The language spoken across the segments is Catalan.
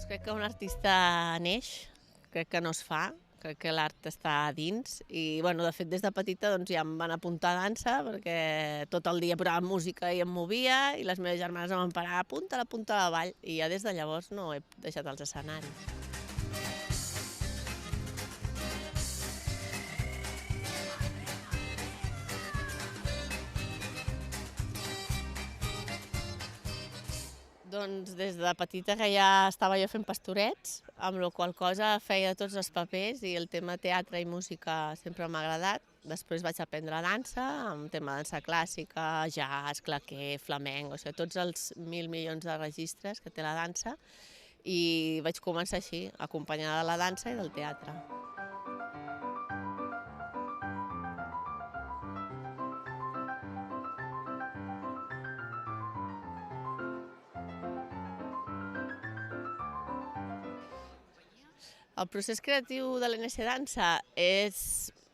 Crec que un artista neix, crec que no es fa, crec que l'art està a dins i, bueno, de fet, des de petita ja em van apuntar a dansa perquè tot el dia posava música i em movia i les meves germanes em van parar, apunta a la ball, i ja des de llavors no he deixat els escenaris. Doncs des de petita que ja estava jo fent pastorets, amb la qual cosa feia tots els papers i el tema teatre i música sempre m'ha agradat. Després vaig aprendre dansa, amb tema dansa clàssica, jazz, claqué, flamenc, o sigui, tots els mil milions de registres que té la dansa, i vaig començar així, acompanyada de la dansa i del teatre. El procés creatiu de l'NS Dansa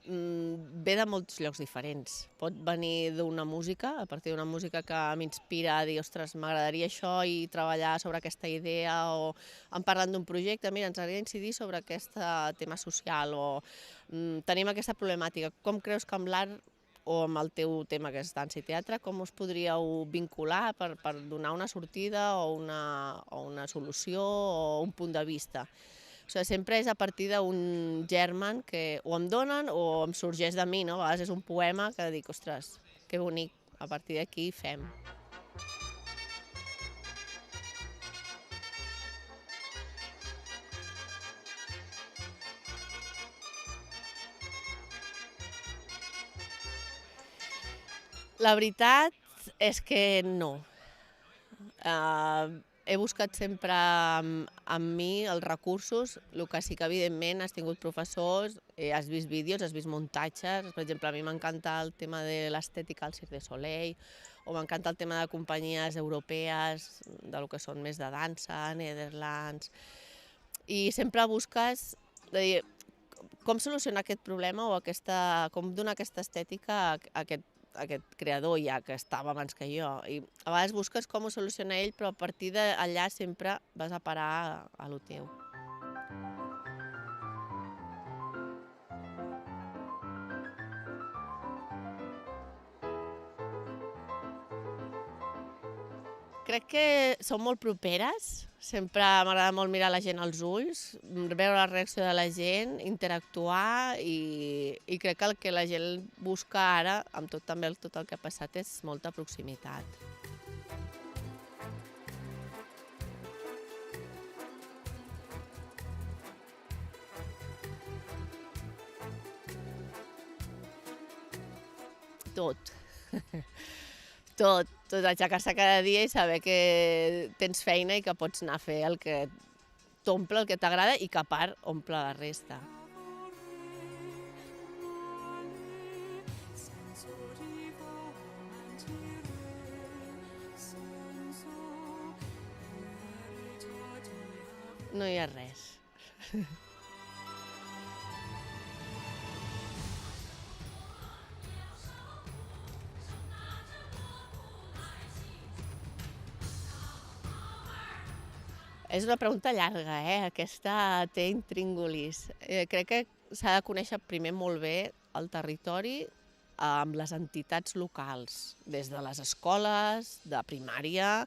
ve de molts llocs diferents. Pot venir d'una música, a partir d'una música que m'inspira a dir, ostres, m'agradaria això i treballar sobre aquesta idea, o en parlant d'un projecte, mira, ens agradaria incidir sobre aquest tema social, o tenim aquesta problemàtica. Com creus que amb l'art o amb el teu tema, que és dansa i teatre, com us podríeu vincular per donar una sortida o una solució o un punt de vista? O sigui, sempre és a partir d'un germen que o em donen o em sorgeix de mi, no? A vegades és un poema que dic, ostres, que bonic, a partir d'aquí fem. La veritat és que no. He buscat sempre amb mi els recursos, el que sí que evidentment has tingut professors, has vist vídeos, has vist muntatges. Per exemple, a mi m'encanta el tema de l'estètica al Cirque du Soleil, o m'encanta el tema de companyies europees, del que són més de dansa, Netherlands, i sempre busques com solucionar aquest problema o com donar aquesta estètica a aquest creador ja que estava abans que jo. I a vegades busques com ho soluciona ell, però a partir d'allà sempre vas a parar a lo teu. Crec que són molt properes, sempre m'agrada molt mirar la gent als ulls, veure la reacció de la gent, interactuar, i crec que el que la gent busca ara, amb tot el que ha passat, és molta proximitat. Tot. Tot, aixecar-se cada dia i saber que tens feina i que pots anar a fer el que t'omple, el que t'agrada i que a part omple la resta. No hi ha res. És una pregunta llarga, aquesta té intríngulis. Crec que s'ha de conèixer primer molt bé el territori amb les entitats locals, des de les escoles de primària,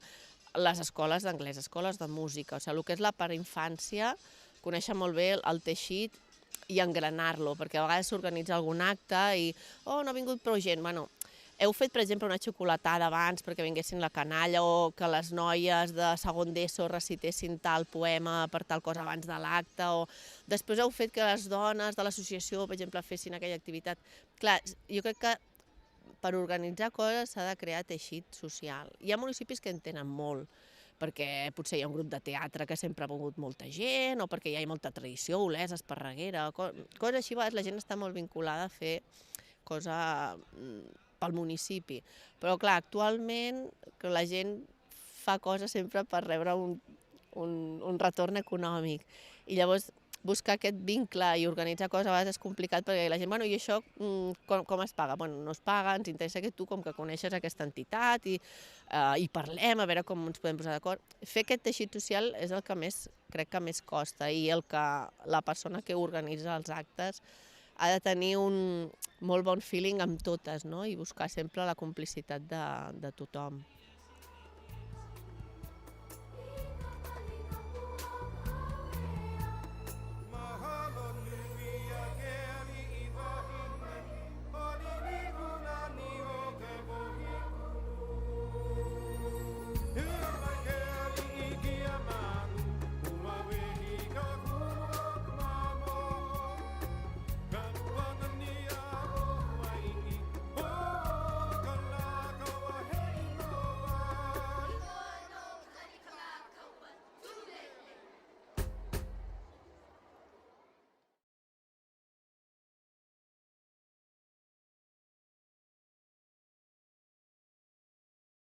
les escoles d'anglès, escoles de música, o sigui, el que és la part infància, conèixer molt bé el teixit i engranar-lo, perquè a vegades s'organitza algun acte i no ha vingut prou gent. Bueno, heu fet, per exemple, una xocolatada abans perquè vinguessin la canalla, o que les noies de segon d'ESO recitessin tal poema per tal cosa abans de l'acte, o després heu fet que les dones de l'associació, per exemple, fessin aquella activitat. Clar, jo crec que per organitzar coses s'ha de crear teixit social. Hi ha municipis que en tenen molt, perquè potser hi ha un grup de teatre que sempre ha volgut molta gent, o perquè hi ha molta tradició, Olesa, Esparreguera, coses així. La gent està molt vinculada a fer cosa pel municipi. Però clar, actualment la gent fa coses sempre per rebre un retorn econòmic. I llavors buscar aquest vincle i organitzar coses a vegades és complicat perquè la gent, bueno, i això com es paga? Bueno, no es paga, ens interessa que tu, com que coneixes aquesta entitat i parlem, a veure com ens podem posar d'acord. Fer aquest teixit social és el que crec que més costa i el que la persona que organitza els actes ha de tenir un molt bon feeling amb totes, no? I buscar sempre la complicitat de tothom.